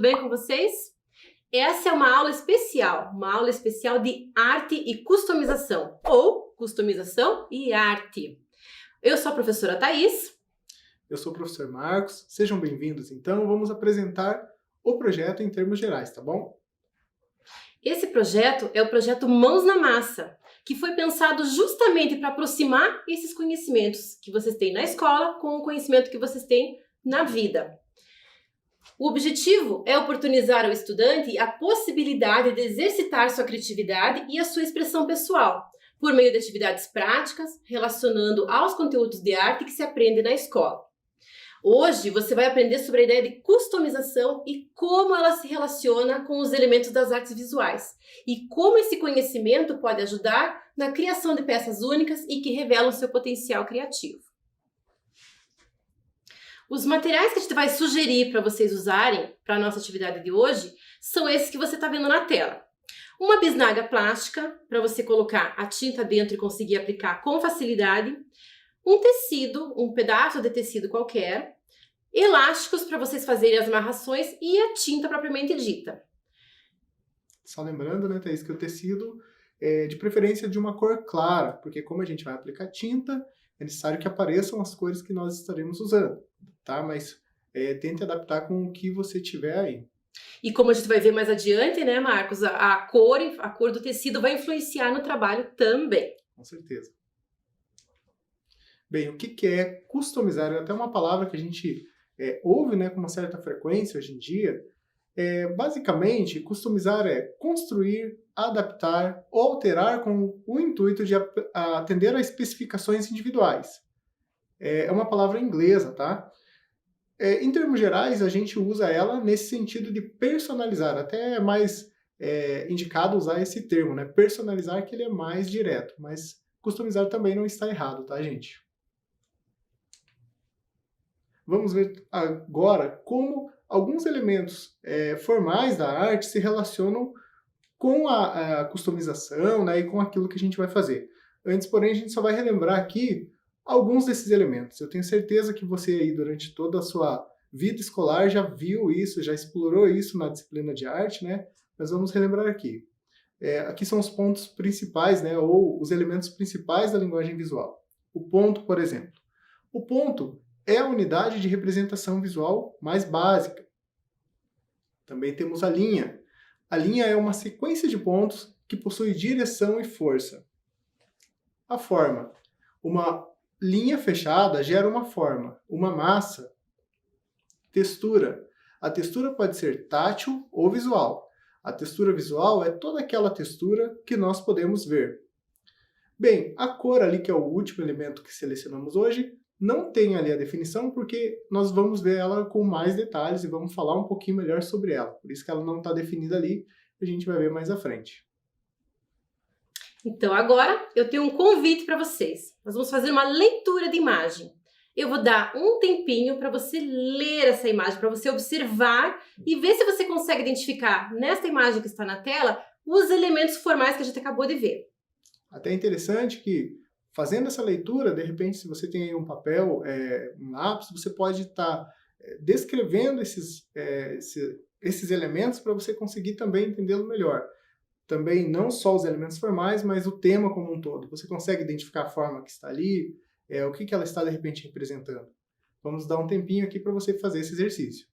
tudo bem com vocês? Essa é uma aula especial de arte e customização, ou customização e arte. Eu sou a professora Thaís. Eu sou o professor Marcos. Sejam bem-vindos, então. Vamos apresentar o projeto em termos gerais, tá bom? Esse projeto é o projeto Mãos na Massa, que foi pensado justamente para aproximar esses conhecimentos que vocês têm na escola com o conhecimento que vocês têm na vida. O objetivo é oportunizar ao estudante a possibilidade de exercitar sua criatividade e a sua expressão pessoal, por meio de atividades práticas, relacionando aos conteúdos de arte que se aprende na escola. Hoje você vai aprender sobre a ideia de customização e como ela se relaciona com os elementos das artes visuais, e como esse conhecimento pode ajudar na criação de peças únicas e que revelam seu potencial criativo. Os materiais que a gente vai sugerir para vocês usarem para a nossa atividade de hoje são esses que você está vendo na tela. Uma bisnaga plástica, para você colocar a tinta dentro e conseguir aplicar com facilidade. Um tecido, um pedaço de tecido qualquer. Elásticos para vocês fazerem as amarrações e a tinta propriamente dita. Só lembrando, né, Thaís, que o tecido é de preferência de uma cor clara, porque como a gente vai aplicar tinta, é necessário que apareçam as cores que nós estaremos usando, tá? Mas tente adaptar com o que você tiver aí. E como a gente vai ver mais adiante, né, Marcos, a cor do tecido vai influenciar no trabalho também. Com certeza. Bem, o que é customizar? É até uma palavra que a gente ouve, né, com uma certa frequência hoje em dia. Basicamente, customizar é construir, adaptar ou alterar com o intuito de atender a especificações individuais. É uma palavra inglesa, tá? Em termos gerais, a gente usa ela nesse sentido de personalizar. Até é mais indicado usar esse termo, né? Personalizar, que ele é mais direto, mas customizar também não está errado, tá, gente? Vamos ver agora como alguns elementos formais da arte se relacionam com a customização, né, e com aquilo que a gente vai fazer. Antes, porém, a gente só vai relembrar aqui alguns desses elementos. Eu tenho certeza que você aí, durante toda a sua vida escolar, já viu isso, já explorou isso na disciplina de arte, né? Mas vamos relembrar aqui. Aqui são os pontos principais, né, ou os elementos principais da linguagem visual. O ponto, por exemplo. O ponto é a unidade de representação visual mais básica. Também temos a linha. A linha é uma sequência de pontos que possui direção e força. A forma. Uma linha fechada gera uma forma, uma massa. Textura. A textura pode ser tátil ou visual. A textura visual é toda aquela textura que nós podemos ver. Bem, a cor ali, que é o último elemento que selecionamos hoje, não tem ali a definição porque nós vamos ver ela com mais detalhes e vamos falar um pouquinho melhor sobre ela. Por isso que ela não está definida ali, a gente vai ver mais à frente. Então agora eu tenho um convite para vocês. Nós vamos fazer uma leitura de imagem. Eu vou dar um tempinho para você ler essa imagem, para você observar e ver se você consegue identificar nesta imagem que está na tela os elementos formais que a gente acabou de ver. Até interessante que, fazendo essa leitura, de repente, se você tem aí um papel, um lápis, você pode estar descrevendo esses elementos para você conseguir também entendê-lo melhor. Também não só os elementos formais, mas o tema como um todo. Você consegue identificar a forma que está ali, o que ela está de repente representando. Vamos dar um tempinho aqui para você fazer esse exercício.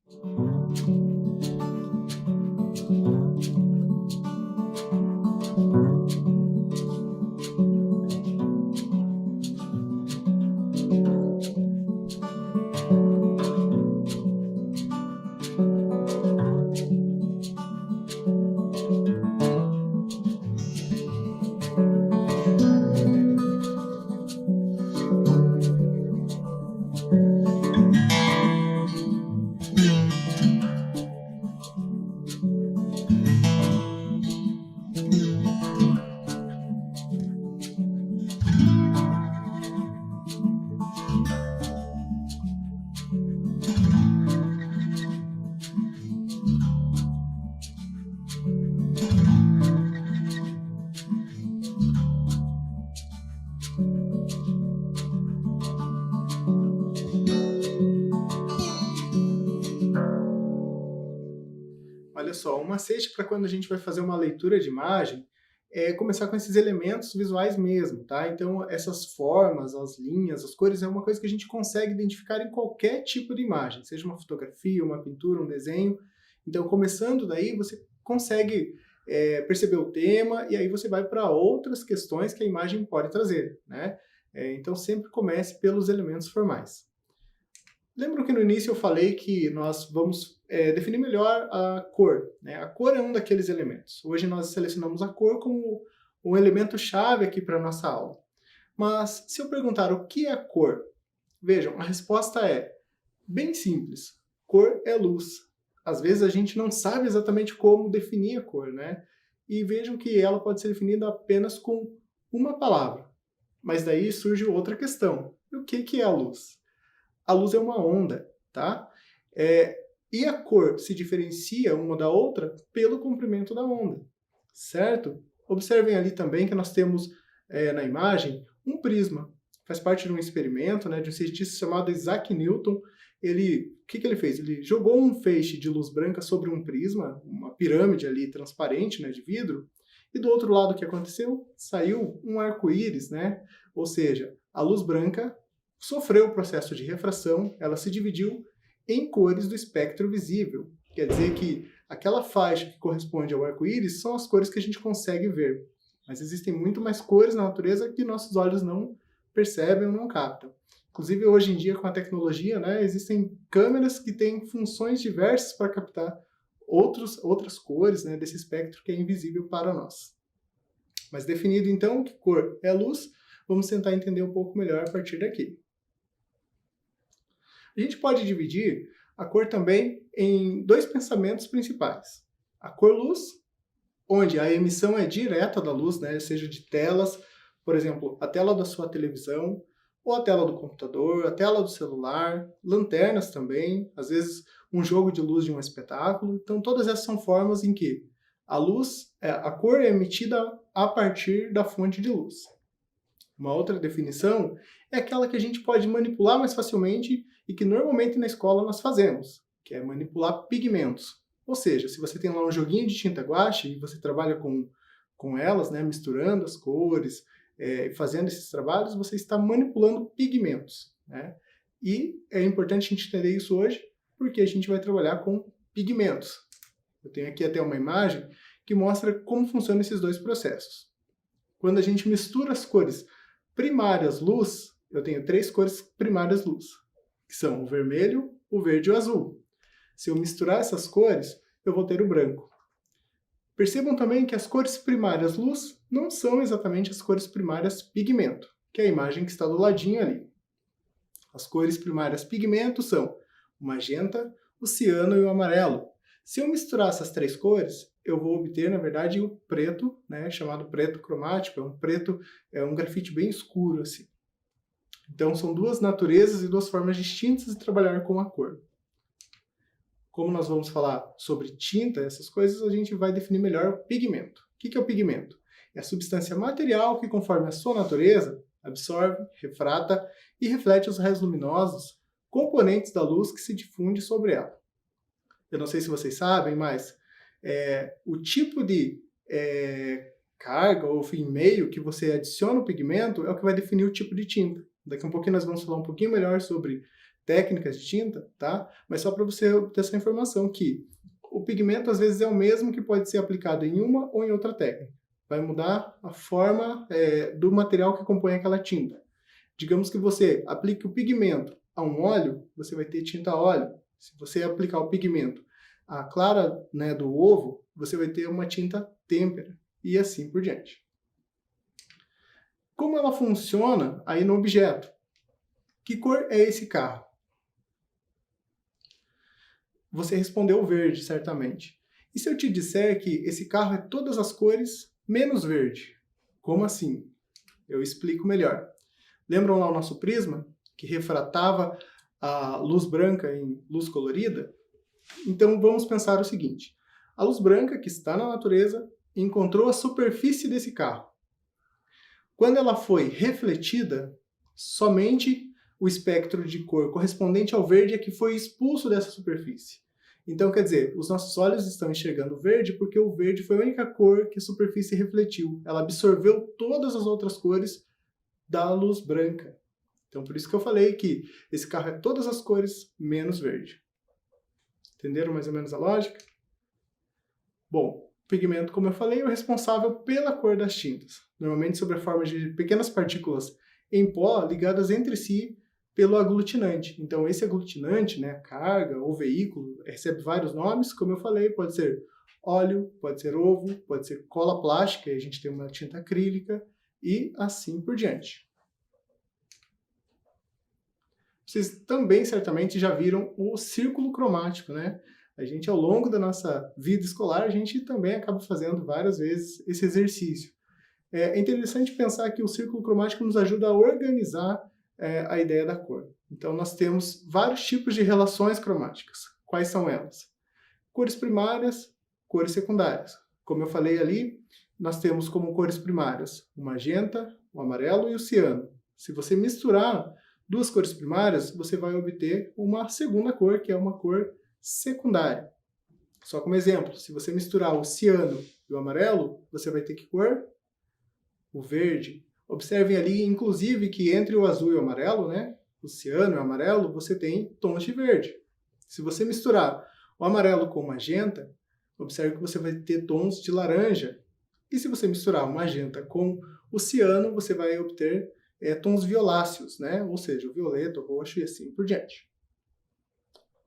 pessoal, um macete para quando a gente vai fazer uma leitura de imagem é começar com esses elementos visuais mesmo, tá? Então, essas formas, as linhas, as cores, é uma coisa que a gente consegue identificar em qualquer tipo de imagem, seja uma fotografia, uma pintura, um desenho. Então, começando daí, você consegue perceber o tema e aí você vai para outras questões que a imagem pode trazer, né? Então, sempre comece pelos elementos formais. Lembram que no início eu falei que nós vamos definir melhor a cor, né? A cor é um daqueles elementos. Hoje nós selecionamos a cor como um elemento-chave aqui para a nossa aula. Mas se eu perguntar o que é cor, vejam, a resposta é bem simples. Cor é luz. Às vezes a gente não sabe exatamente como definir a cor, né? E vejam que ela pode ser definida apenas com uma palavra. Mas daí surge outra questão. E o que é a luz? A luz é uma onda, tá? E a cor se diferencia uma da outra pelo comprimento da onda, certo? Observem ali também que nós temos na imagem um prisma. Faz parte de um experimento, né, de um cientista chamado Isaac Newton. O que ele fez? Ele jogou um feixe de luz branca sobre um prisma, uma pirâmide ali transparente, né, de vidro, e do outro lado o que aconteceu? Saiu um arco-íris, né? Ou seja, a luz branca sofreu o processo de refração, ela se dividiu em cores do espectro visível. Quer dizer que aquela faixa que corresponde ao arco-íris são as cores que a gente consegue ver. Mas existem muito mais cores na natureza que nossos olhos não percebem ou não captam. Inclusive, hoje em dia, com a tecnologia, né, existem câmeras que têm funções diversas para captar outras cores, né, desse espectro que é invisível para nós. Mas definido, então, que cor é luz, vamos tentar entender um pouco melhor a partir daqui. A gente pode dividir a cor também em dois pensamentos principais. A cor-luz, onde a emissão é direta da luz, né, seja de telas, por exemplo, a tela da sua televisão, ou a tela do computador, a tela do celular, lanternas também, às vezes um jogo de luz de um espetáculo. Então, todas essas são formas em que a cor é emitida a partir da fonte de luz. Uma outra definição é aquela que a gente pode manipular mais facilmente e que normalmente na escola nós fazemos, que é manipular pigmentos. Ou seja, se você tem lá um joguinho de tinta guache e você trabalha com elas, né, misturando as cores, fazendo esses trabalhos, você está manipulando pigmentos, né? E é importante a gente entender isso hoje, porque a gente vai trabalhar com pigmentos. Eu tenho aqui até uma imagem que mostra como funcionam esses dois processos. Quando a gente mistura as cores primárias luz, eu tenho 3 cores primárias luz, que são o vermelho, o verde e o azul. Se eu misturar essas cores, eu vou ter o branco. Percebam também que as cores primárias luz não são exatamente as cores primárias pigmento, que é a imagem que está do ladinho ali. As cores primárias pigmento são o magenta, o ciano e o amarelo. Se eu misturar essas 3 cores, eu vou obter, na verdade, o preto, né, chamado preto cromático. É um grafite bem escuro, assim. Então, são duas naturezas e duas formas distintas de trabalhar com a cor. Como nós vamos falar sobre tinta, essas coisas, a gente vai definir melhor o pigmento. O que é o pigmento? É a substância material que, conforme a sua natureza, absorve, refrata e reflete os raios luminosos, componentes da luz que se difunde sobre ela. Eu não sei se vocês sabem, mas o tipo de carga ou meio que você adiciona o pigmento é o que vai definir o tipo de tinta. Daqui a um pouquinho nós vamos falar um pouquinho melhor sobre técnicas de tinta, tá? Mas só para você ter essa informação que o pigmento às vezes é o mesmo que pode ser aplicado em uma ou em outra técnica. Vai mudar a forma do material que compõe aquela tinta. Digamos que você aplique o pigmento a um óleo, você vai ter tinta a óleo. Se você aplicar o pigmento à clara, né, do ovo, você vai ter uma tinta têmpera e assim por diante. Como ela funciona aí no objeto? Que cor é esse carro? Você respondeu verde, certamente. E se eu te disser que esse carro é todas as cores menos verde? Como assim? Eu explico melhor. Lembram lá o nosso prisma, que refratava a luz branca em luz colorida? Então vamos pensar o seguinte. A luz branca que está na natureza encontrou a superfície desse carro. Quando ela foi refletida, somente o espectro de cor correspondente ao verde é que foi expulso dessa superfície. Então, quer dizer, os nossos olhos estão enxergando verde porque o verde foi a única cor que a superfície refletiu. Ela absorveu todas as outras cores da luz branca. Então, por isso que eu falei que esse carro é todas as cores menos verde. Entenderam mais ou menos a lógica? Bom, o pigmento, como eu falei, é o responsável pela cor das tintas, normalmente sob a forma de pequenas partículas em pó ligadas entre si pelo aglutinante. Então, esse aglutinante, né, a carga ou veículo, recebe vários nomes, como eu falei, pode ser óleo, pode ser ovo, pode ser cola plástica, aí a gente tem uma tinta acrílica e assim por diante. Vocês também certamente já viram o círculo cromático, né? A gente, ao longo da nossa vida escolar, a gente também acaba fazendo várias vezes esse exercício. É interessante pensar que o círculo cromático nos ajuda a organizar a ideia da cor. Então, nós temos vários tipos de relações cromáticas. Quais são elas? Cores primárias, cores secundárias. Como eu falei ali, nós temos como cores primárias o magenta, o amarelo e o ciano. Se você misturar duas cores primárias, você vai obter uma segunda cor, que é uma cor secundária. Só como exemplo, se você misturar o ciano e o amarelo, você vai ter que cor? O verde. Observem ali, inclusive, que entre o azul e o amarelo, né, o ciano e o amarelo, você tem tons de verde. Se você misturar o amarelo com o magenta, observe que você vai ter tons de laranja. E se você misturar o magenta com o ciano, você vai obter tons violáceos, né? Ou seja, o violeta, o roxo e assim por diante.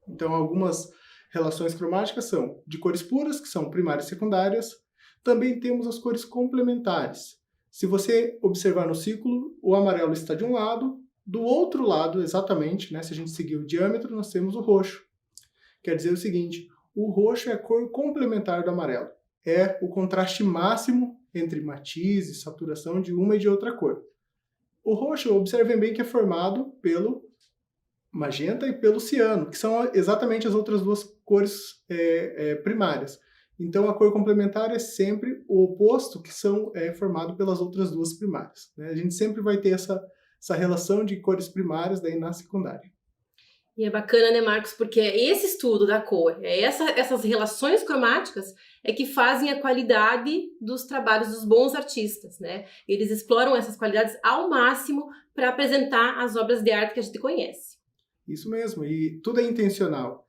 Então, algumas relações cromáticas são de cores puras, que são primárias e secundárias. Também temos as cores complementares. Se você observar no círculo, o amarelo está de um lado, do outro lado, exatamente, né? Se a gente seguir o diâmetro, nós temos o roxo. Quer dizer o seguinte, o roxo é a cor complementar do amarelo. É o contraste máximo entre matiz e saturação de uma e de outra cor. O roxo, observem bem que é formado pelo magenta e pelo ciano, que são exatamente as outras duas cores primárias. Então, a cor complementar é sempre o oposto, que são formado pelas outras duas primárias, né? A gente sempre vai ter essa relação de cores primárias daí na secundária. E é bacana, né, Marcos? Porque esse estudo da cor, essas relações cromáticas é que fazem a qualidade dos trabalhos dos bons artistas, né? Eles exploram essas qualidades ao máximo para apresentar as obras de arte que a gente conhece. Isso mesmo, e tudo é intencional.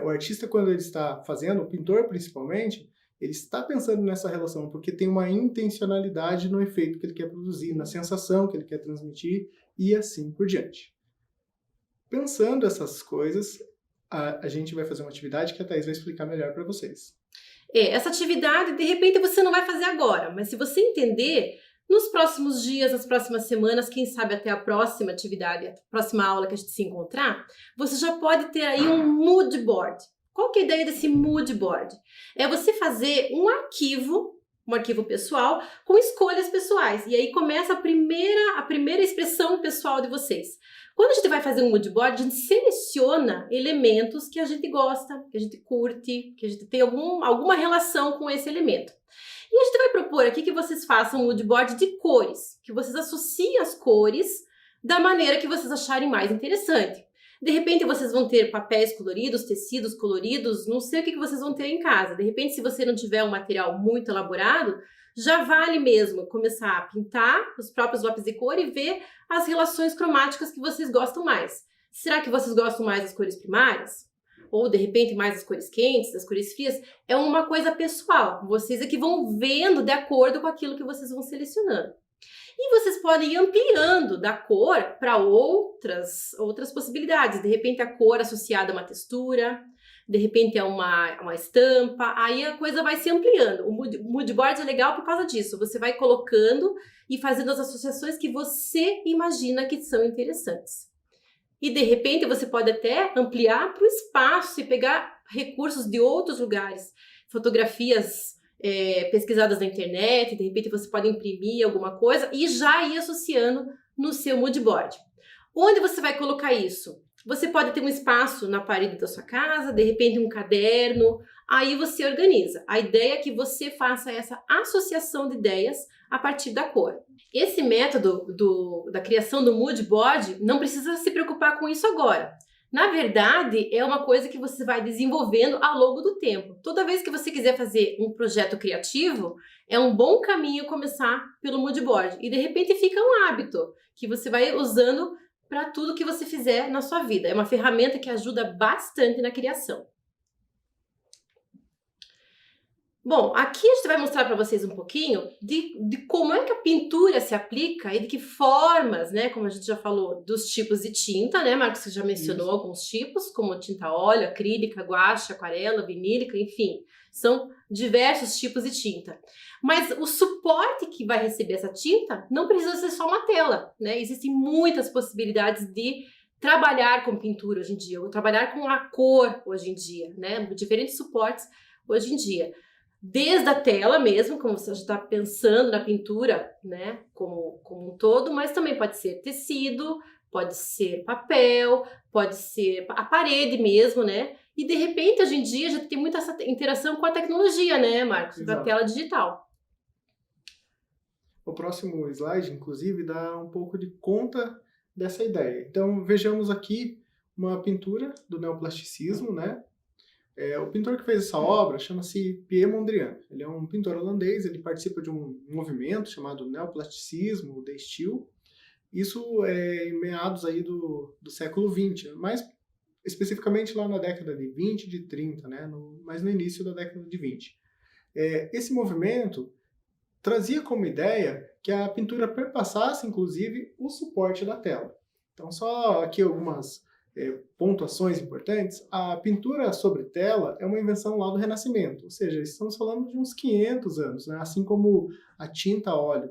O artista, quando ele está fazendo, o pintor principalmente, ele está pensando nessa relação, porque tem uma intencionalidade no efeito que ele quer produzir, na sensação que ele quer transmitir e assim por diante. Pensando essas coisas, a gente vai fazer uma atividade que a Thaís vai explicar melhor para vocês. Essa atividade, de repente, você não vai fazer agora, mas se você entender, nos próximos dias, nas próximas semanas, quem sabe até a próxima atividade, a próxima aula que a gente se encontrar, você já pode ter aí um mood board. Qual que é a ideia desse mood board? É você fazer um arquivo pessoal com escolhas pessoais. E aí começa a primeira expressão pessoal de vocês. Quando a gente vai fazer um mood board, a gente seleciona elementos que a gente gosta, que a gente curte, que a gente tem alguma relação com esse elemento. E a gente vai propor aqui que vocês façam um mood board de cores, que vocês associem as cores da maneira que vocês acharem mais interessante. De repente vocês vão ter papéis coloridos, tecidos coloridos, não sei o que vocês vão ter em casa. De repente, se você não tiver um material muito elaborado, já vale mesmo começar a pintar os próprios lápis de cor e ver as relações cromáticas que vocês gostam mais. Será que vocês gostam mais das cores primárias? Ou, de repente, mais das cores quentes, das cores frias? É uma coisa pessoal. Vocês é que vão vendo de acordo com aquilo que vocês vão selecionando. E vocês podem ir ampliando da cor para outras possibilidades. De repente, a cor associada a uma textura, de repente a uma estampa, aí a coisa vai se ampliando. O mood board é legal por causa disso. Você vai colocando e fazendo as associações que você imagina que são interessantes. E, de repente, você pode até ampliar para o espaço e pegar recursos de outros lugares. Fotografias pesquisadas na internet, de repente você pode imprimir alguma coisa e já ir associando no seu mood board. Onde você vai colocar isso? Você pode ter um espaço na parede da sua casa, de repente um caderno, aí você organiza. A ideia é que você faça essa associação de ideias a partir da cor. Esse método da criação do mood board não precisa se preocupar com isso agora. Na verdade, é uma coisa que você vai desenvolvendo ao longo do tempo. Toda vez que você quiser fazer um projeto criativo, é um bom caminho começar pelo mood board. E de repente fica um hábito que você vai usando para tudo que você fizer na sua vida. É uma ferramenta que ajuda bastante na criação. Bom, aqui a gente vai mostrar para vocês um pouquinho de como é que a pintura se aplica e de que formas, né, como a gente já falou, dos tipos de tinta, né, Marcos, você já mencionou Isso. alguns tipos, como tinta óleo, acrílica, guache, aquarela, vinílica, enfim, são diversos tipos de tinta. Mas o suporte que vai receber essa tinta não precisa ser só uma tela, né, existem muitas possibilidades de trabalhar com pintura hoje em dia, ou trabalhar com a cor hoje em dia, né, diferentes suportes hoje em dia. Desde a tela mesmo, como você já está pensando na pintura, né, como um todo, mas também pode ser tecido, pode ser papel, pode ser a parede mesmo, né? E de repente, hoje em dia, já tem muita essa interação com a tecnologia, né, Marcos? Da Exato. tela digital. O próximo slide, inclusive, dá um pouco de conta dessa ideia. Então, vejamos aqui uma pintura do neoplasticismo, né? O pintor que fez essa obra chama-se Pierre Mondrian. Ele é um pintor holandês, ele participa de um movimento chamado neoplasticismo, de estilo. Isso é em meados aí do século XX, mas especificamente lá na década de 20, de 30, né? Mas no início da década de 20. Esse movimento trazia como ideia que a pintura perpassasse, inclusive, o suporte da tela. Então, só aqui algumas pontuações importantes. A pintura sobre tela é uma invenção lá do Renascimento, ou seja, estamos falando de uns 500 anos, né? Assim como a tinta a óleo.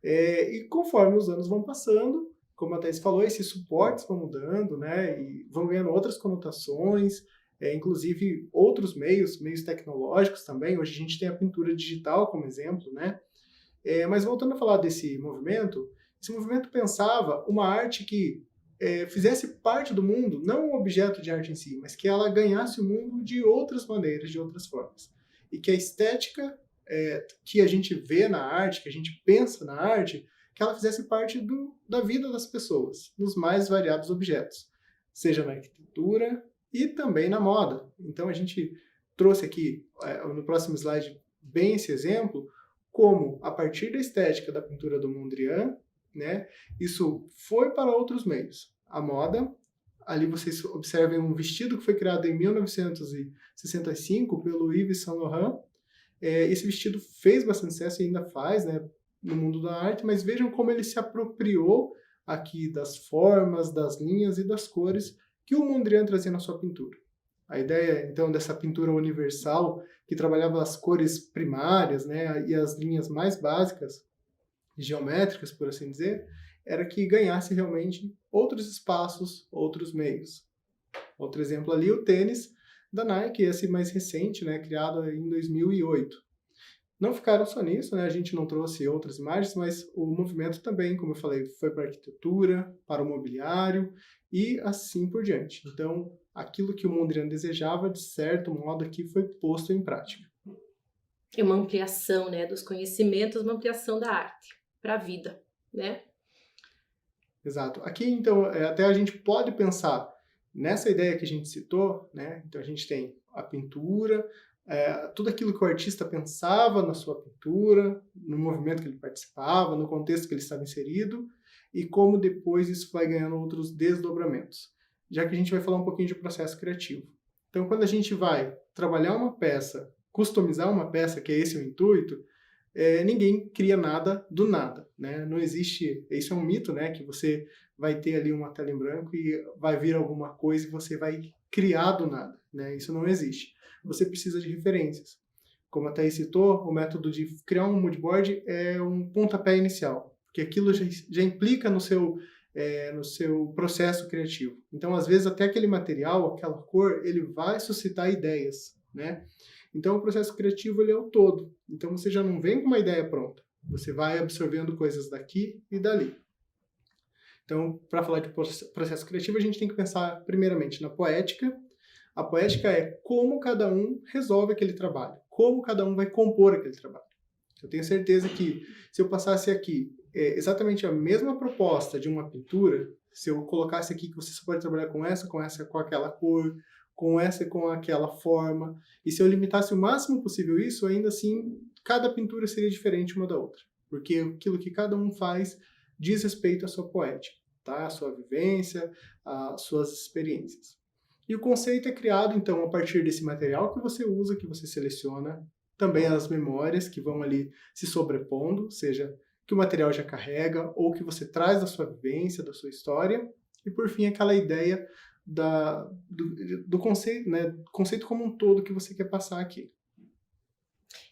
E conforme os anos vão passando, como a Thais falou, esses suportes vão mudando, né? E vão ganhando outras conotações, inclusive outros meios tecnológicos também. Hoje a gente tem a pintura digital como exemplo, né? Mas voltando a falar desse movimento, esse movimento pensava uma arte que fizesse parte do mundo, não um objeto de arte em si, mas que ela ganhasse o mundo de outras maneiras, de outras formas. E que a estética que a gente vê na arte, que a gente pensa na arte, que ela fizesse parte da vida das pessoas, nos mais variados objetos, seja na arquitetura e também na moda. Então a gente trouxe aqui, no próximo slide, bem esse exemplo, como a partir da estética da pintura do Mondrian, né, isso foi para outros meios. A moda, ali vocês observem um vestido que foi criado em 1965 pelo Yves Saint Laurent. Esse vestido fez bastante sucesso e ainda faz, né, no mundo da arte, mas vejam como ele se apropriou aqui das formas, das linhas e das cores que o Mondrian trazia na sua pintura. A ideia, então, dessa pintura universal, que trabalhava as cores primárias, né, e as linhas mais básicas, geométricas, por assim dizer, era que ganhasse realmente outros espaços, outros meios. Outro exemplo ali, o tênis da Nike, esse mais recente, né, criado em 2008. Não ficaram só nisso, né, a gente não trouxe outras imagens, mas o movimento também, como eu falei, foi para a arquitetura, para o mobiliário e assim por diante. Então, aquilo que o Mondrian desejava, de certo modo, aqui foi posto em prática. É uma ampliação, né, dos conhecimentos, uma ampliação da arte para a vida, né? Exato. Aqui, então, até a gente pode pensar nessa ideia que a gente citou, né? Então, a gente tem a pintura, tudo aquilo que o artista pensava na sua pintura, no movimento que ele participava, no contexto que ele estava inserido, e como depois isso vai ganhando outros desdobramentos. Já que a gente vai falar um pouquinho de processo criativo. Então, quando a gente vai trabalhar uma peça, customizar uma peça, que é esse o intuito, ninguém cria nada do nada, né? Não existe, isso é um mito, né? Que você vai ter ali uma tela em branco e vai vir alguma coisa e você vai criar do nada, né? Isso não existe. Você precisa de referências. Como a Thais citou, o método de criar um mood board é um pontapé inicial, porque aquilo já implica no seu processo criativo. Então, às vezes, até aquele material, aquela cor, ele vai suscitar ideias, né? Então, o processo criativo ele é o todo. Então, você já não vem com uma ideia pronta. Você vai absorvendo coisas daqui e dali. Então, para falar de processo criativo, a gente tem que pensar, primeiramente, na poética. A poética é como cada um resolve aquele trabalho, como cada um vai compor aquele trabalho. Eu tenho certeza que, se eu passasse aqui exatamente a mesma proposta de uma pintura, se eu colocasse aqui que você só pode trabalhar com essa, com aquela cor, com essa e com aquela forma, e se eu limitasse o máximo possível isso, ainda assim, cada pintura seria diferente uma da outra, porque aquilo que cada um faz diz respeito à sua poética, tá? À sua vivência, às suas experiências. E o conceito é criado, então, a partir desse material que você usa, que você seleciona, também as memórias que vão ali se sobrepondo, seja que o material já carrega ou que você traz da sua vivência, da sua história, e por fim aquela ideia do conceito, né, conceito como um todo que você quer passar aqui.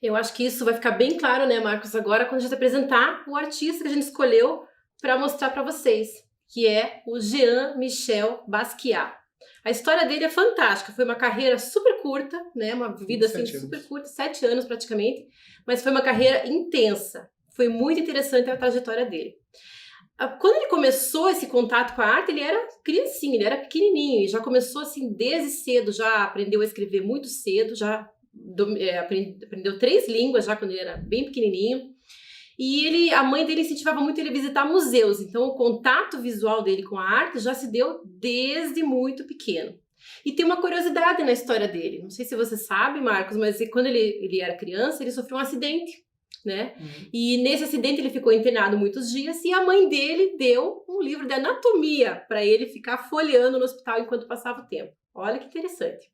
Eu acho que isso vai ficar bem claro, né, Marcos, agora quando a gente apresentar o artista que a gente escolheu para mostrar para vocês, que é o Jean-Michel Basquiat. A história dele é fantástica, foi uma carreira super curta, né, uma vida assim super curta, 7 anos praticamente, mas foi uma carreira intensa. Foi muito interessante a trajetória dele. Quando ele começou esse contato com a arte, ele era criancinha, ele era pequenininho, e já começou assim desde cedo, já aprendeu a escrever muito cedo, já aprendeu 3 línguas já quando ele era bem pequenininho. E a mãe dele incentivava muito ele a visitar museus, então o contato visual dele com a arte já se deu desde muito pequeno. E tem uma curiosidade na história dele, não sei se você sabe, Marcos, mas quando ele era criança, ele sofreu um acidente, né? E nesse acidente ele ficou internado muitos dias e a mãe dele deu um livro de anatomia para ele ficar folheando no hospital enquanto passava o tempo. Olha que interessante.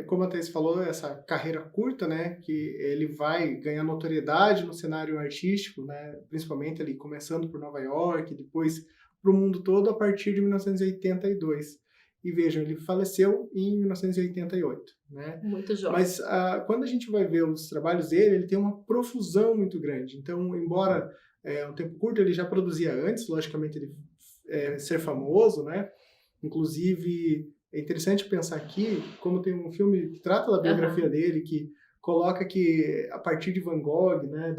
Como a Thais falou, essa carreira curta, né, que ele vai ganhar notoriedade no cenário artístico, né, principalmente ali começando por Nova York, depois para o mundo todo a partir de 1982. E vejam, ele faleceu em 1988, né? Muito jovem. Mas quando a gente vai ver os trabalhos dele, ele tem uma profusão muito grande. Então, embora um tempo curto, ele já produzia antes, logicamente ele ser famoso, né? Inclusive, é interessante pensar aqui, como tem um filme que trata da biografia dele, que coloca que a partir de Van Gogh, né,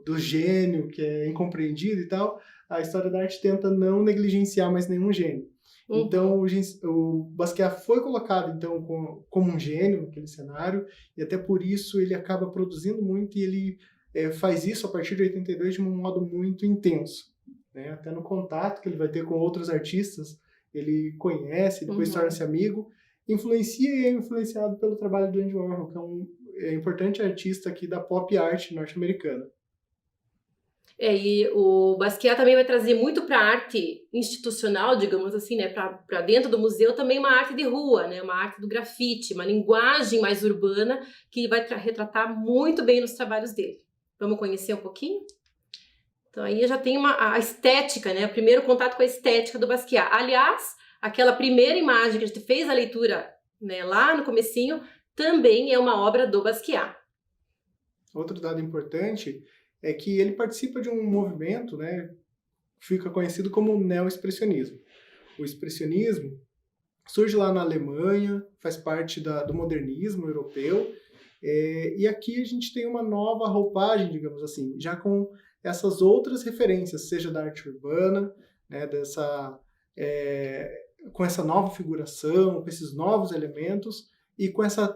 do gênio que é incompreendido e tal, a história da arte tenta não negligenciar mais nenhum gênio. Então, o Basquiat foi colocado então como um gênio naquele cenário, e até por isso ele acaba produzindo muito, e ele faz isso a partir de 82 de um modo muito intenso, né? Até no contato que ele vai ter com outros artistas, ele conhece, depois torna-se amigo, influencia e é influenciado pelo trabalho do Andy Warhol, que é um importante artista aqui da pop art norte-americana. E o Basquiat também vai trazer muito para a arte institucional, digamos assim, né, para dentro do museu, também uma arte de rua, né, uma arte do grafite, uma linguagem mais urbana que ele vai retratar muito bem nos trabalhos dele. Vamos conhecer um pouquinho? Então aí já tem a estética, né, o primeiro contato com a estética do Basquiat. Aliás, aquela primeira imagem que a gente fez a leitura, né, lá no comecinho, também é uma obra do Basquiat. Outro dado importante é que ele participa de um movimento, né, que fica conhecido como neoexpressionismo. O expressionismo surge lá na Alemanha, faz parte do modernismo europeu, e aqui a gente tem uma nova roupagem, digamos assim, já com essas outras referências, seja da arte urbana, né, com essa nova figuração, com esses novos elementos e com essa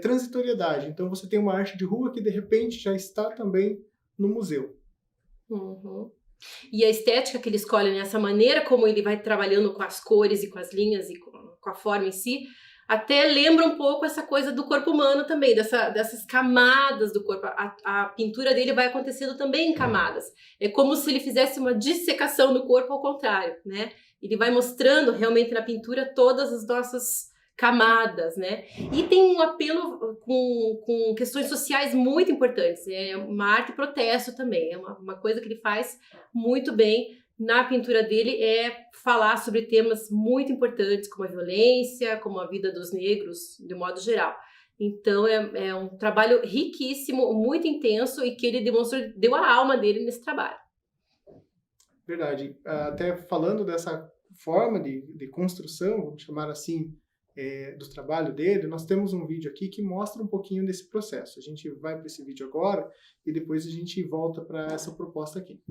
transitoriedade. Então você tem uma arte de rua que de repente já está também no museu. E a estética que ele escolhe, né, essa maneira como ele vai trabalhando com as cores e com as linhas e com a forma em si, até lembra um pouco essa coisa do corpo humano também, dessas camadas do corpo. A pintura dele vai acontecendo também em camadas. É como se ele fizesse uma dissecação do corpo ao contrário, né? Ele vai mostrando realmente na pintura todas as nossas camadas, né? E tem um apelo com questões sociais muito importantes. É uma arte protesto também. É uma coisa que ele faz muito bem na pintura dele, é falar sobre temas muito importantes, como a violência, como a vida dos negros, de modo geral. Então é um trabalho riquíssimo, muito intenso, e que ele deu a alma dele nesse trabalho. Verdade. Até falando dessa forma de construção, vamos chamar assim, do trabalho dele, nós temos um vídeo aqui que mostra um pouquinho desse processo. A gente vai para esse vídeo agora e depois a gente volta para essa proposta aqui.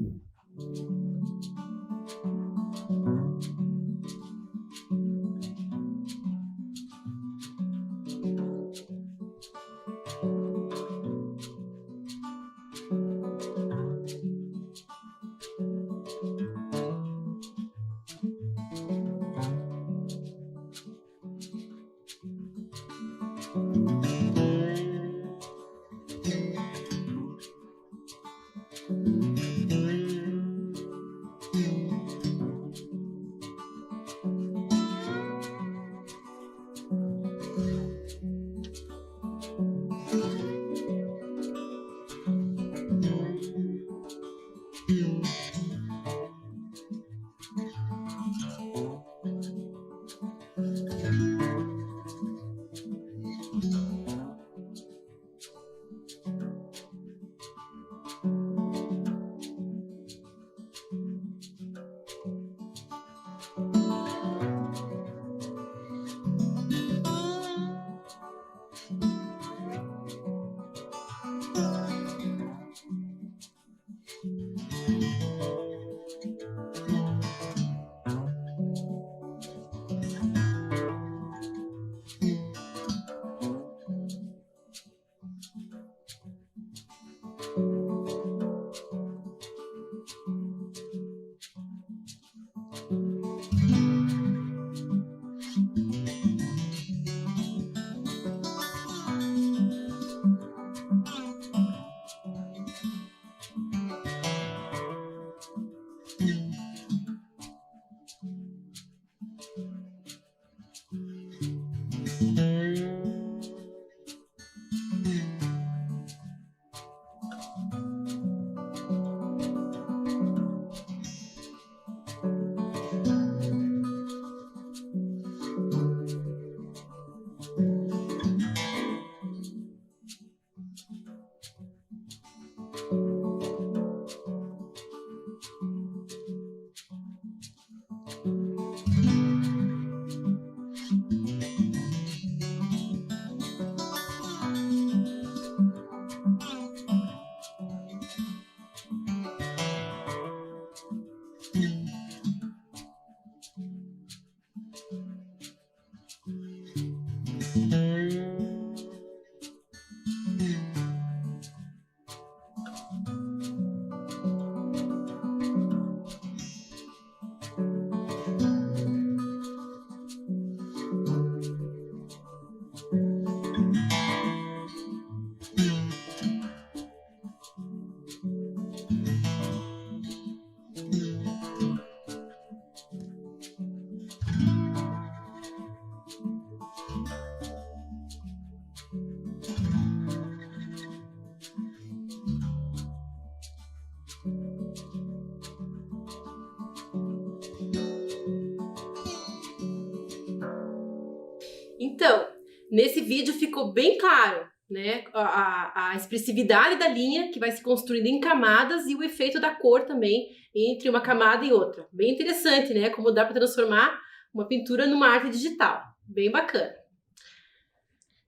Então, nesse vídeo ficou bem claro, né, a expressividade da linha que vai se construindo em camadas e o efeito da cor também entre uma camada e outra. Bem interessante, né, como dá para transformar uma pintura numa arte digital. Bem bacana.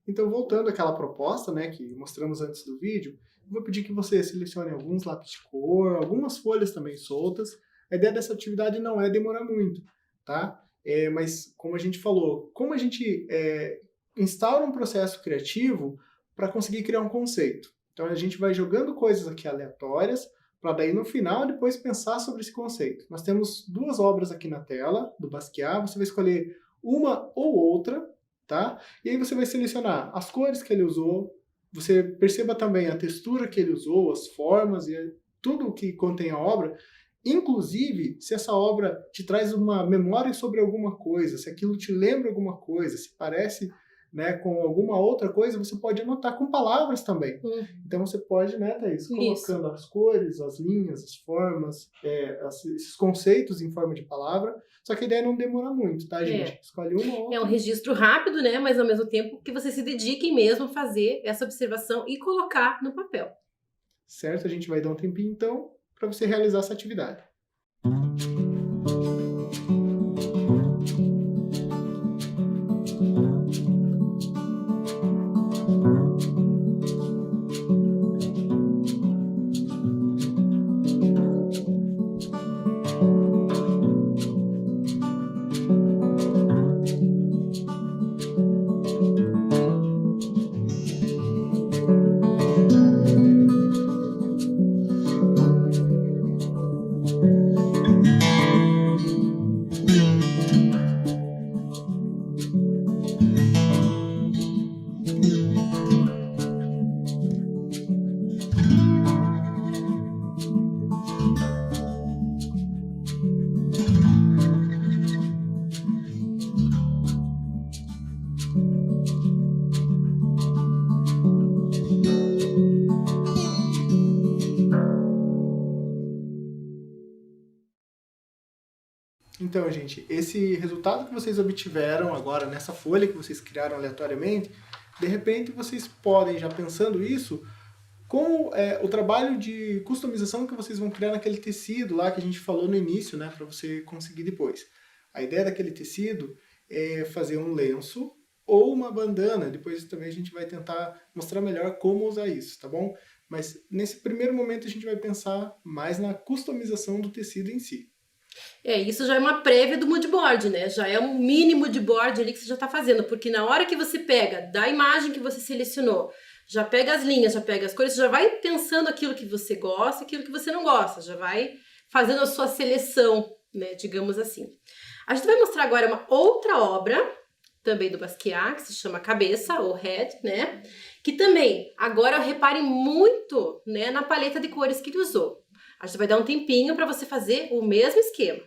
Então, voltando àquela proposta, né, que mostramos antes do vídeo, eu vou pedir que você selecione alguns lápis de cor, algumas folhas também soltas. A ideia dessa atividade não é demorar muito, tá? Mas, como a gente falou, como a gente instaura um processo criativo para conseguir criar um conceito. Então, a gente vai jogando coisas aqui aleatórias, para daí, no final, depois pensar sobre esse conceito. Nós temos duas obras aqui na tela, do Basquiat. Você vai escolher uma ou outra, tá? E aí você vai selecionar as cores que ele usou. Você perceba também a textura que ele usou, as formas e tudo o que contém a obra. Inclusive, se essa obra te traz uma memória sobre alguma coisa, se aquilo te lembra alguma coisa, se parece, né, com alguma outra coisa, você pode anotar com palavras também. Então você pode, né, Thaís, colocando as cores, as linhas, as formas, esses conceitos em forma de palavra. Só que a ideia não demora muito, tá, gente? Escolhe uma ou outra. É um registro rápido, né, mas ao mesmo tempo que vocês se dediquem mesmo a fazer essa observação e colocar no papel. Certo? A gente vai dar um tempinho, então, para você realizar essa atividade. Então, gente, esse resultado que vocês obtiveram agora nessa folha que vocês criaram aleatoriamente, de repente vocês podem, já pensando isso, com o trabalho de customização que vocês vão criar naquele tecido lá que a gente falou no início, né, para você conseguir depois. A ideia daquele tecido é fazer um lenço ou uma bandana, depois também a gente vai tentar mostrar melhor como usar isso, tá bom? Mas nesse primeiro momento a gente vai pensar mais na customização do tecido em si. Isso já é uma prévia do mood board, né? Já é um mini mood board ali que você já tá fazendo, porque na hora que você pega da imagem que você selecionou, já pega as linhas, já pega as cores, já vai pensando aquilo que você gosta, aquilo que você não gosta, já vai fazendo a sua seleção, né, digamos assim. A gente vai mostrar agora uma outra obra, também do Basquiat, que se chama Cabeça, ou Head, né? Que também, agora reparem muito, né, na paleta de cores que ele usou. A gente vai dar um tempinho para você fazer o mesmo esquema.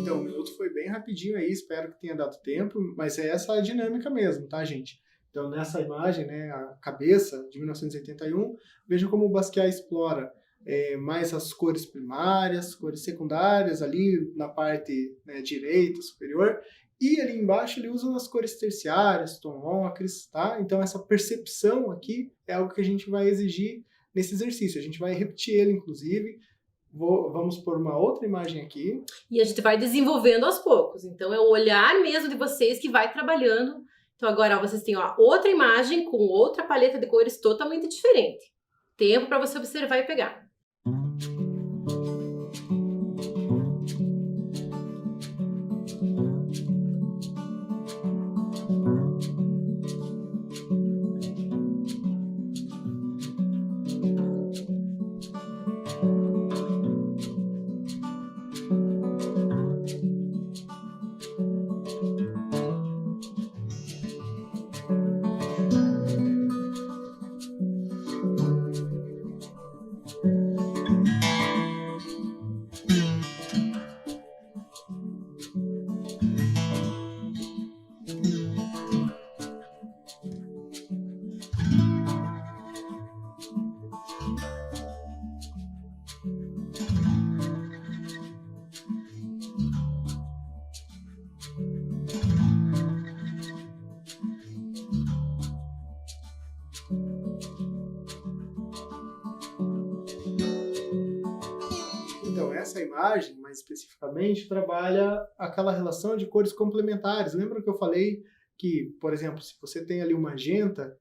Então, o minuto foi bem rapidinho aí, espero que tenha dado tempo, mas é essa a dinâmica mesmo, tá, gente? Então, nessa imagem, né, a cabeça de 1981, vejam como o Basquiat explora mais as cores primárias, cores secundárias ali na parte, né, direita, superior, e ali embaixo ele usa as cores terciárias, tom ocres, tá? Então, essa percepção aqui é algo que a gente vai exigir nesse exercício. A gente vai repetir ele, inclusive. Vamos pôr uma outra imagem aqui. E a gente vai desenvolvendo aos poucos. Então, é o olhar mesmo de vocês que vai trabalhando. Então, agora vocês têm outra imagem com outra paleta de cores totalmente diferente. Tempo para você observar e pegar. Então, essa imagem, mais especificamente, trabalha aquela relação de cores complementares. Lembra que eu falei que, por exemplo, se você tem ali o magenta,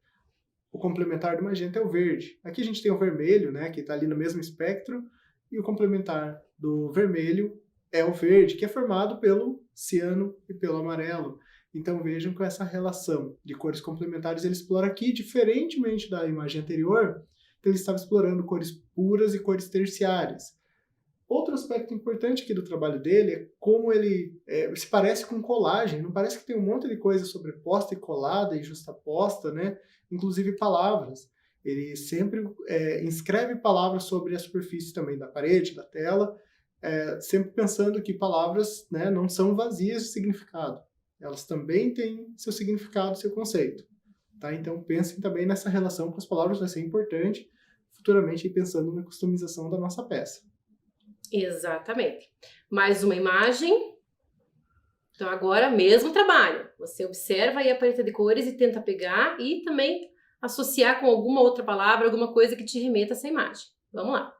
o complementar do magenta é o verde. Aqui a gente tem o vermelho, né, que está ali no mesmo espectro, e o complementar do vermelho é o verde, que é formado pelo ciano e pelo amarelo. Então vejam que essa relação de cores complementares ele explora aqui, diferentemente da imagem anterior, que ele estava explorando cores puras e cores terciárias. Outro aspecto importante aqui do trabalho dele é como ele se parece com colagem. Não parece que tem um monte de coisa sobreposta e colada e justaposta, né? Inclusive palavras. Ele sempre inscreve palavras sobre a superfície também da parede, da tela, sempre pensando que palavras, né, não são vazias de significado. Elas também têm seu significado, seu conceito. Tá? Então pensem também nessa relação com as palavras, vai ser importante futuramente pensando na customização da nossa peça. Exatamente. Mais uma imagem. Então agora, mesmo trabalho. Você observa aí a paleta de cores e tenta pegar e também associar com alguma outra palavra, alguma coisa que te remeta a essa imagem. Vamos lá.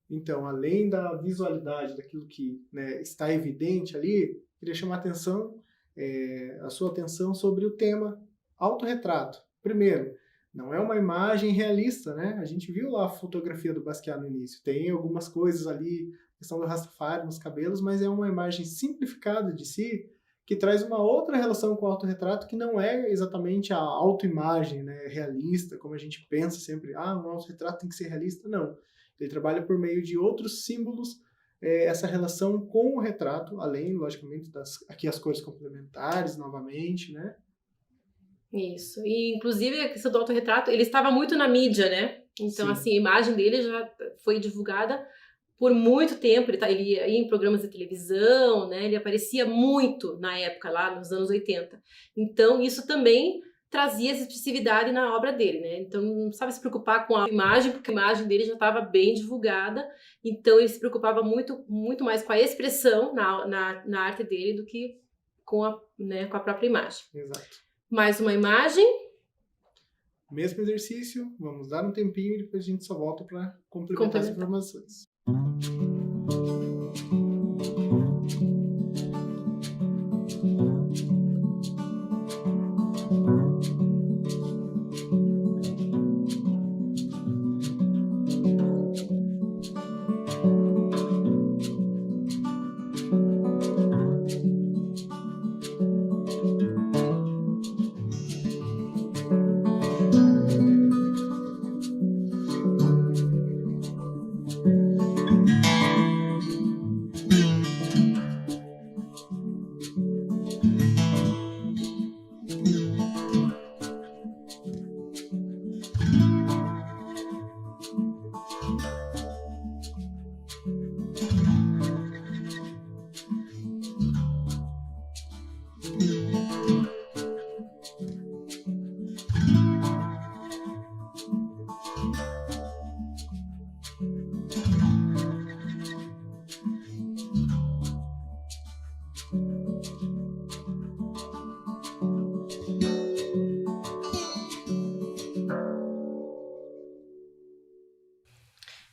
Então, além da visualidade daquilo que, né, está evidente ali, queria chamar a sua atenção sobre o tema autorretrato. Primeiro, não é uma imagem realista, né? A gente viu lá a fotografia do Basquiat no início. Tem algumas coisas ali, questão do Rastafari nos cabelos, mas é uma imagem simplificada de si, que traz uma outra relação com o autorretrato que não é exatamente a autoimagem, né, realista, como a gente pensa sempre, um autorretrato tem que ser realista. Não. Ele trabalha por meio de outros símbolos, essa relação com o retrato, além, logicamente, aqui as cores complementares, novamente, né? Isso. E, inclusive, a questão do autorretrato, ele estava muito na mídia, né? Então, Sim. assim, a imagem dele já foi divulgada por muito tempo. Ele ia em programas de televisão, né? Ele aparecia muito na época, lá nos anos 80. Então, isso também trazia essa expressividade na obra dele, né? Então não precisava se preocupar com a imagem, porque a imagem dele já estava bem divulgada, então ele se preocupava muito mais com a expressão na arte dele do que com a própria imagem. Exato. Mais uma imagem. Mesmo exercício, vamos dar um tempinho e depois a gente só volta para complementar as informações.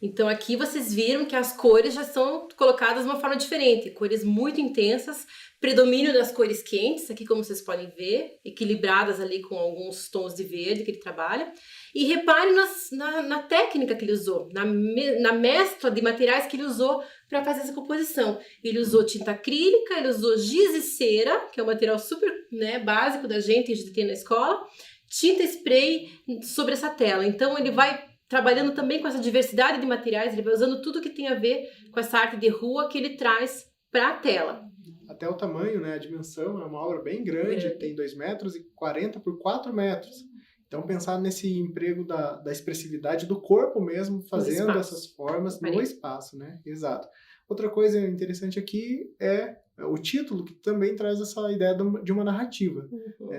Então aqui vocês viram que as cores já são colocadas de uma forma diferente, cores muito intensas, predomínio das cores quentes, aqui como vocês podem ver, equilibradas ali com alguns tons de verde que ele trabalha. E repare na técnica que ele usou, na mescla de materiais que ele usou para fazer essa composição. Ele usou tinta acrílica, ele usou giz e cera, que é um material super básico da gente, a gente tem na escola, tinta spray sobre essa tela. Então ele vai trabalhando também com essa diversidade de materiais, ele vai usando tudo que tem a ver com essa arte de rua que ele traz para a tela. Até o tamanho, a dimensão, é uma obra bem grande, tem 2,40 metros por 4 metros. Então pensar nesse emprego da expressividade do corpo mesmo, fazendo essas formas no espaço, né? Exato. Outra coisa interessante aqui é o título, que também traz essa ideia de uma narrativa.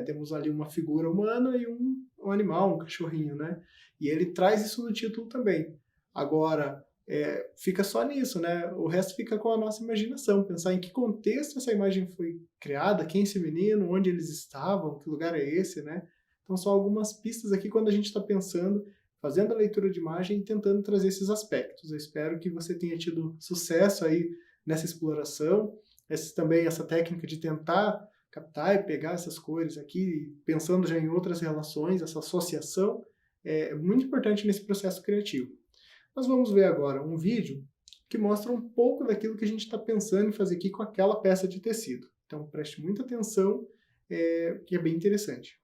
Temos ali uma figura humana e um animal, um cachorrinho, né? E ele traz isso no título também. Agora, fica só nisso, né? O resto fica com a nossa imaginação. Pensar em que contexto essa imagem foi criada, quem é esse menino, onde eles estavam, que lugar é esse, né? Então, só algumas pistas aqui quando a gente está pensando, fazendo a leitura de imagem e tentando trazer esses aspectos. Eu espero que você tenha tido sucesso aí nessa exploração. Também essa técnica de tentar captar e pegar essas cores aqui, pensando já em outras relações, essa associação, é muito importante nesse processo criativo. Nós vamos ver agora um vídeo que mostra um pouco daquilo que a gente está pensando em fazer aqui com aquela peça de tecido. Então preste muita atenção, que é bem interessante.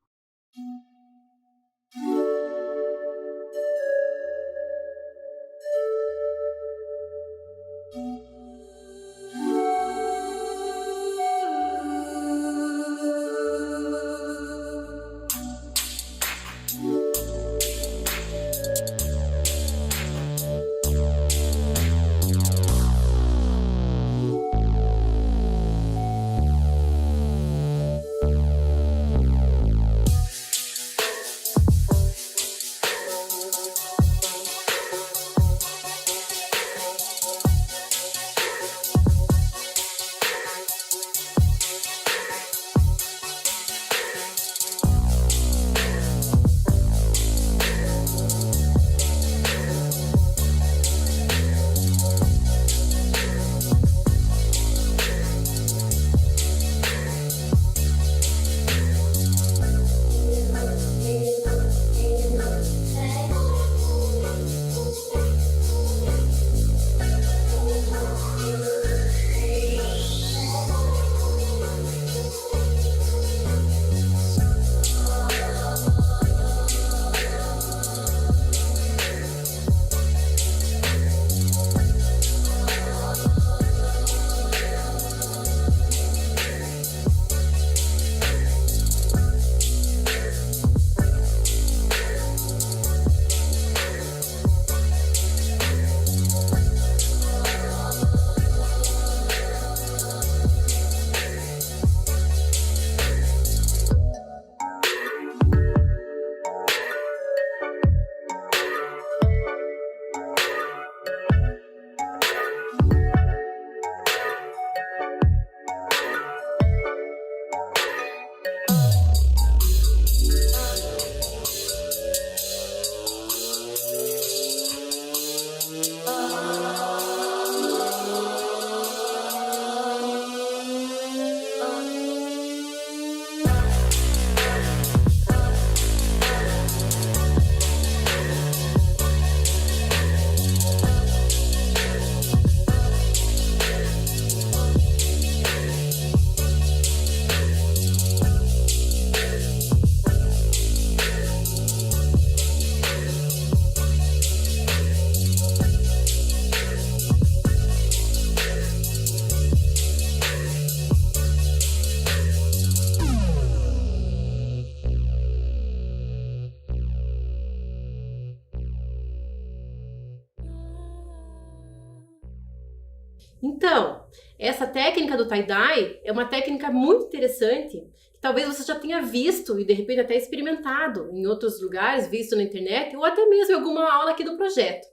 Então, essa técnica do tie-dye é uma técnica muito interessante, que talvez você já tenha visto e de repente até experimentado em outros lugares, visto na internet, ou até mesmo em alguma aula aqui do projeto.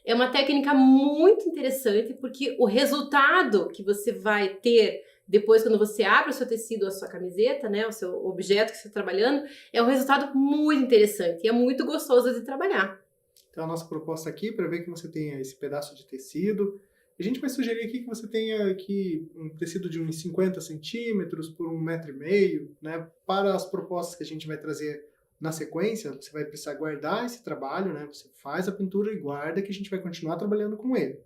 É uma técnica muito interessante porque o resultado que você vai ter depois quando você abre o seu tecido, a sua camiseta, né, o seu objeto que você está trabalhando, é um resultado muito interessante e é muito gostoso de trabalhar. Então a nossa proposta aqui prevê que você tenha esse pedaço de tecido. A gente vai sugerir aqui que você tenha aqui um tecido de uns 50 centímetros por 1,5 m, né? Para as propostas que a gente vai trazer na sequência, você vai precisar guardar esse trabalho, né? Você faz a pintura e guarda, que a gente vai continuar trabalhando com ele.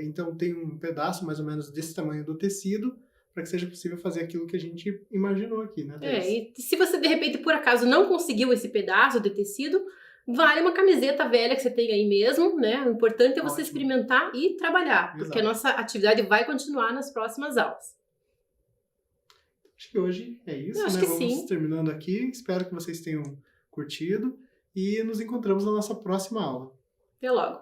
Então tem um pedaço mais ou menos desse tamanho do tecido, para que seja possível fazer aquilo que a gente imaginou aqui, né, Thais? E se você de repente por acaso não conseguiu esse pedaço de tecido, vale uma camiseta velha que você tem aí mesmo, né? O importante é você experimentar e trabalhar, porque a nossa atividade vai continuar nas próximas aulas. Acho que hoje é isso, Eu acho né? que Vamos sim. terminando aqui. Espero que vocês tenham curtido e nos encontramos na nossa próxima aula. Até logo.